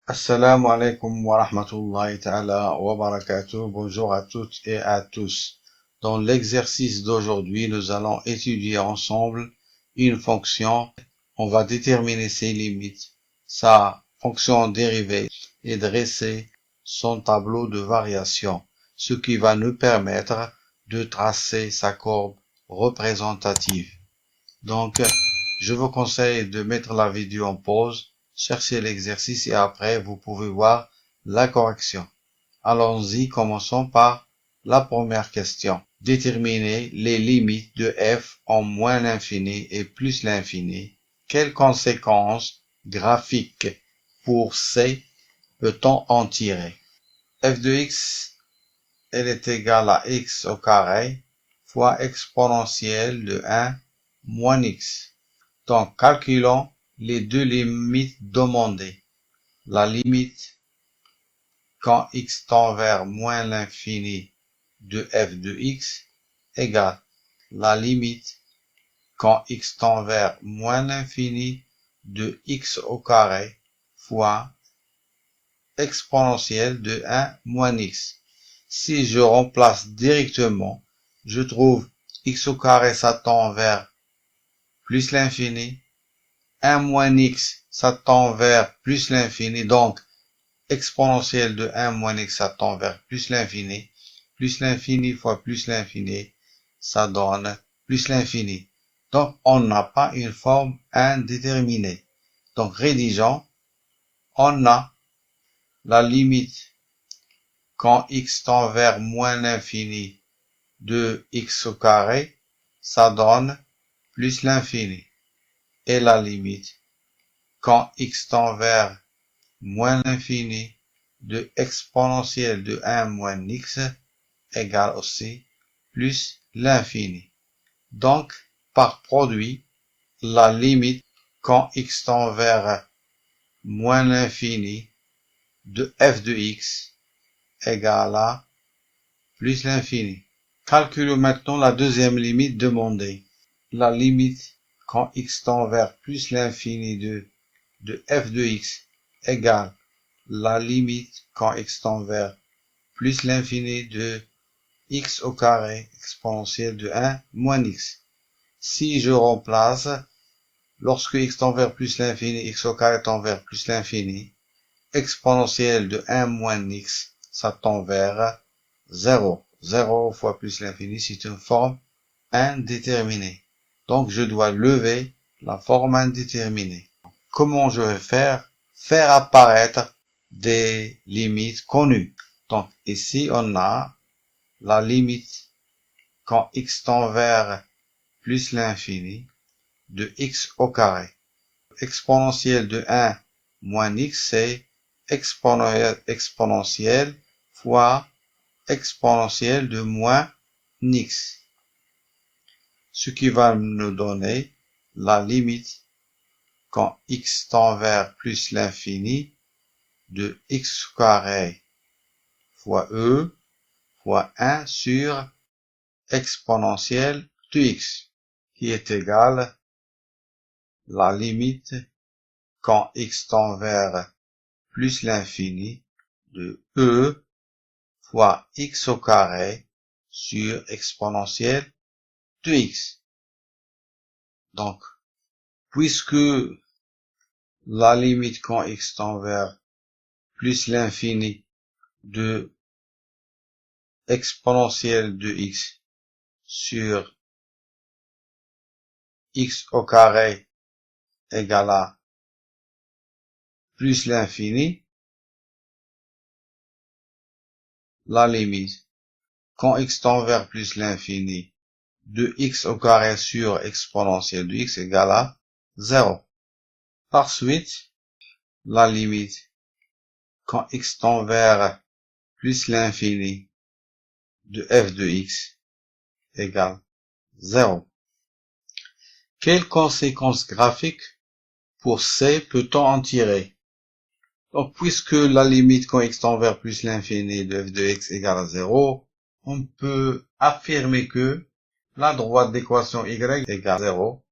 Assalamu alaikum wa rahmatullahi ta'ala wa barakatuh. Bonjour à toutes et à tous. Dans l'exercice d'aujourd'hui, nous allons étudier ensemble une fonction. On va déterminer ses limites, sa fonction dérivée et dresser son tableau de variation, ce qui va nous permettre de tracer sa courbe représentative. Donc, je vous conseille de mettre la vidéo en pause, cherchez l'exercice et après vous pouvez voir la correction. Allons-y, commençons par la première question. Déterminer les limites de f en moins l'infini et plus l'infini. Quelles conséquences graphiques pour c peut-on en tirer? F de x, elle est égale à x au carré fois exponentielle de 1 moins x. Donc, calculons les deux limites demandées. La limite quand x tend vers moins l'infini de f de x égale la limite quand x tend vers moins l'infini de x au carré fois exponentielle de 1 moins x. Si je remplace directement, je trouve x au carré ça tend vers plus l'infini, 1 moins x ça tend vers plus l'infini, donc exponentielle de 1 moins x ça tend vers plus l'infini fois plus l'infini, ça donne plus l'infini. Donc on n'a pas une forme indéterminée. Donc rédigeons, on a la limite quand x tend vers moins l'infini de x au carré, ça donne plus l'infini. Et la limite quand x tend vers moins l'infini de exponentielle de 1 moins x égale aussi plus l'infini. Donc, par produit, la limite quand x tend vers moins l'infini de f de x égale à plus l'infini. Calculons maintenant la deuxième limite demandée. La limite quand x tend vers plus l'infini de f de x égale la limite quand x tend vers plus l'infini de x au carré exponentielle de 1 moins x. Si je remplace, lorsque x tend vers plus l'infini, x au carré tend vers plus l'infini, exponentielle de 1 moins x, ça tend vers 0. 0 fois plus l'infini, c'est une forme indéterminée. Donc, je dois lever la forme indéterminée. Comment je vais faire? Faire apparaître des limites connues. Donc, ici, on a la limite quand x tend vers plus l'infini de x au carré. Exponentielle de 1 moins x, c'est exponentielle fois exponentielle de moins x. Ce qui va nous donner la limite quand x tend vers plus l'infini de x carré fois e fois 1 sur exponentielle de x, qui est égale la limite quand x tend vers plus l'infini de e fois x au carré sur exponentielle de x. Donc, puisque la limite quand x tend vers plus l'infini de exponentielle de x sur x au carré égale à plus l'infini, la limite quand x tend vers plus l'infini de x au carré sur exponentielle de x égale à 0. Par suite, la limite quand x tend vers plus l'infini de f de x égale 0. Quelles conséquences graphiques pour c peut-on en tirer? Donc, puisque la limite quand x tend vers plus l'infini de f de x égale à 0, on peut affirmer que la droite d'équation y égale 0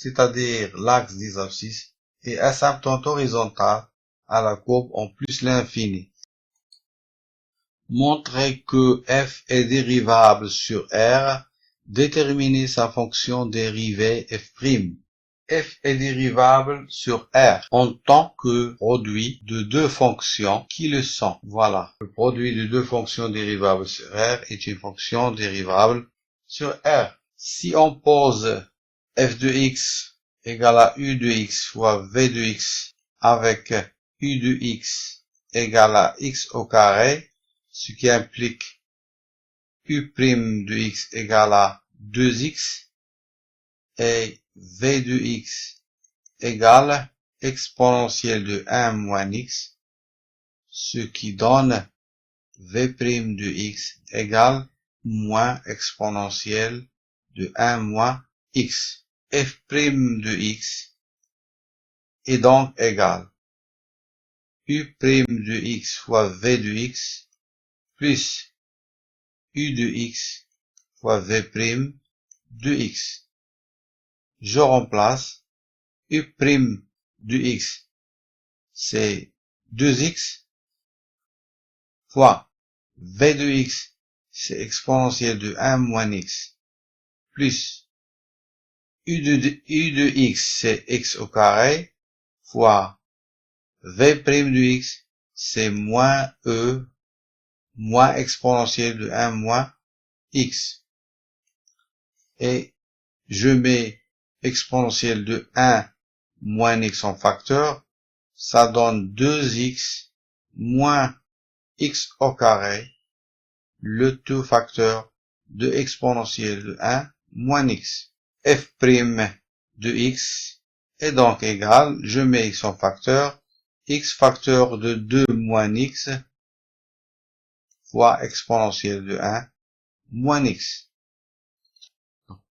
c'est-à-dire l'axe des abscisses, et asymptote horizontale à la courbe en plus l'infini. Montrer que f est dérivable sur R, déterminer sa fonction dérivée f'. F est dérivable sur R en tant que produit de deux fonctions qui le sont. Voilà. Le produit de deux fonctions dérivables sur R est une fonction dérivable sur R. Si on pose f de x égale à u de x fois v de x avec u de x égale à x au carré, ce qui implique u' de x égale à 2x et v de x égale exponentielle de 1 moins x, ce qui donne v' de x égale moins exponentielle de 1 moins x. F' de x est donc égal u' de x fois v de x plus u de x fois v' de x. Je remplace u' de x, c'est 2x, fois v de x, c'est exponentielle de 1 moins x, plus u de x, c'est x au carré, fois v' de x, c'est moins e, moins exponentielle de 1 moins x. Et je mets exponentielle de 1 moins x en facteur, ça donne 2x moins x au carré, le tout facteur de exponentielle de 1 moins x. F' de x est donc égal, je mets x en facteur, x facteur de 2 moins x fois exponentielle de 1 moins x.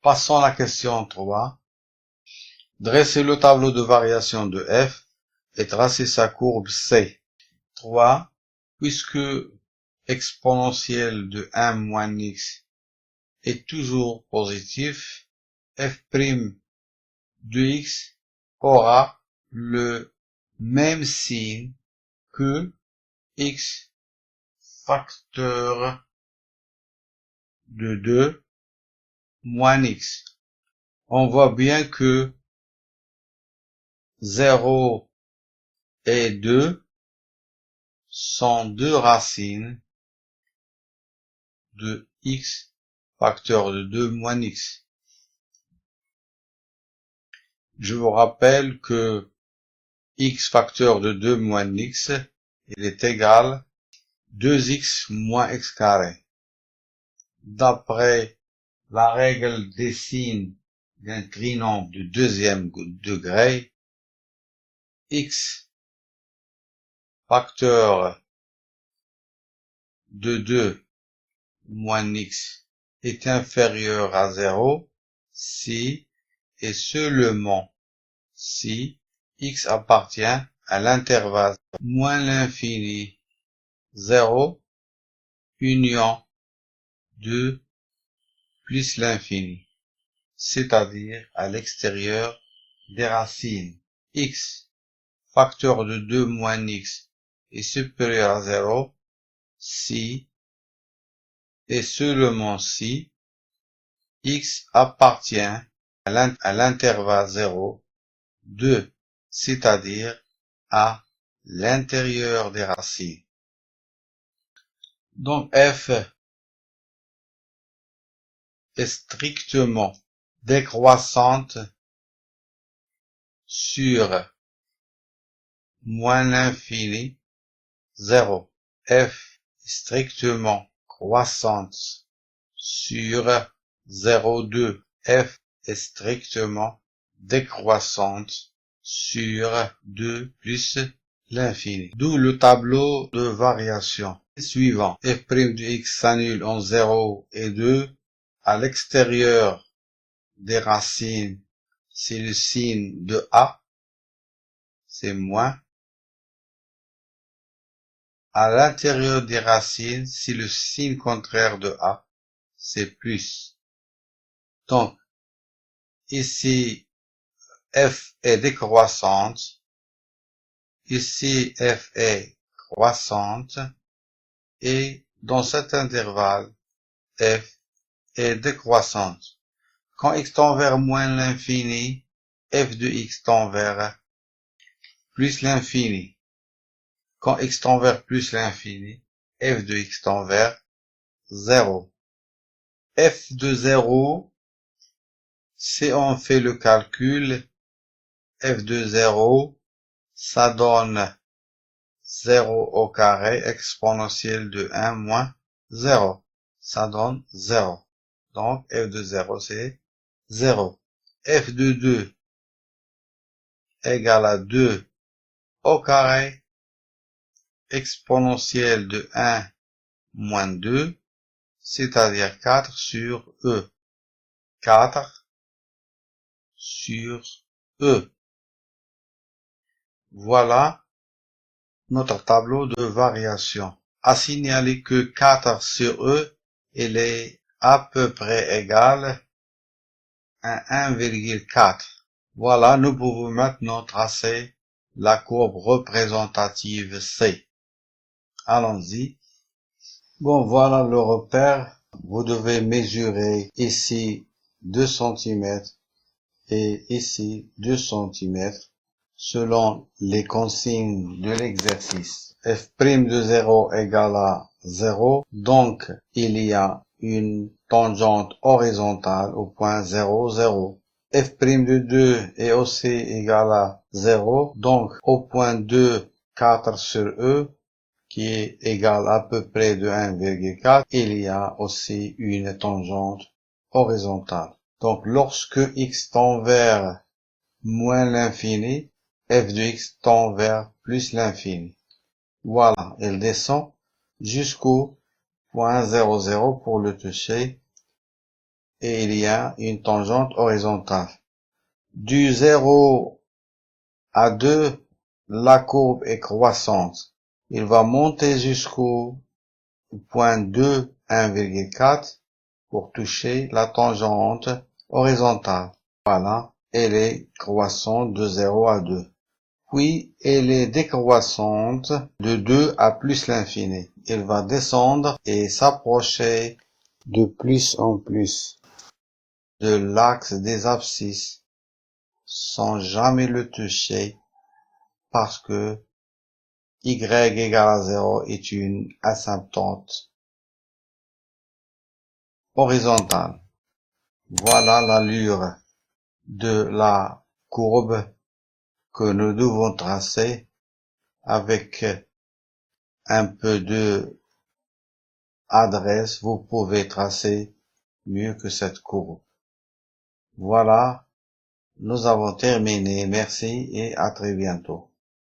Passons à la question 3. Dressez le tableau de variation de f et tracez sa courbe C. 3. Puisque exponentielle de 1 moins x est toujours positif, f' de x aura le même signe que x facteur de 2 moins x. On voit bien que 0 et 2 sont deux racines de x facteur de 2 moins x. Je vous rappelle que x facteur de 2 moins x, il est égal 2x moins x carré. D'après la règle des signes d'un trinombre de deuxième degré, x facteur de 2 moins x est inférieur à 0 si et seulement si x appartient à l'intervalle moins l'infini 0 union 2 plus l'infini, c'est-à-dire à l'extérieur des racines. X facteur de 2 moins x est supérieur à 0 si et seulement si x appartient à l'intervalle 0, 2, c'est-à-dire à l'intérieur des racines. Donc f est strictement décroissante sur moins l'infini 0. F est strictement croissante sur 0,2. F est strictement décroissante sur 2 plus l'infini. D'où le tableau de variation suivant. F' de x s'annule en 0 et 2. À l'extérieur des racines, c'est le signe de A, c'est moins. À l'intérieur des racines, c'est le signe contraire de A, c'est plus. Donc, ici, f est décroissante. Ici, f est croissante. Et dans cet intervalle, f est décroissante. Quand x tend vers moins l'infini, f de x tend vers plus l'infini. Quand x tend vers plus l'infini, f de x tend vers 0. f de 0, si on fait le calcul, f de 0, ça donne 0 au carré exponentiel de 1 moins 0. Ça donne 0. Donc, f de 0, c'est 0. f de 2 égale à 2 au carré exponentiel de 1 moins 2, c'est-à-dire 4 sur e. 4 sur e. Voilà notre tableau de variation. À signaler que 4 sur e, il est à peu près égal à 1,4. Voilà, nous pouvons maintenant tracer la courbe représentative C. Allons-y. Bon, voilà le repère. Vous devez mesurer ici 2 cm et ici 2 cm selon les consignes de l'exercice. F' de 0 égale à 0, donc il y a une tangente horizontale au point 0, 0. F' de 2 est aussi égal à 0, donc au point 2, 4 sur E, qui est égal à peu près de 1,4, il y a aussi une tangente horizontale. Donc lorsque x tend vers moins l'infini, f de x tend vers plus l'infini. Voilà, il descend jusqu'au point 0, 0 pour le toucher et il y a une tangente horizontale. Du 0 à 2, la courbe est croissante. Il va monter jusqu'au point 2, 1,4 pour toucher la tangente horizontale. Voilà, elle est croissante de 0 à 2. Puis, elle est décroissante de 2 à plus l'infini. Elle va descendre et s'approcher de plus en plus de l'axe des abscisses sans jamais le toucher parce que y égale à 0 est une asymptote horizontale. Voilà l'allure de la courbe que nous devons tracer avec un peu de adresse. Vous pouvez tracer mieux que cette courbe. Voilà, nous avons terminé. Merci et à très bientôt.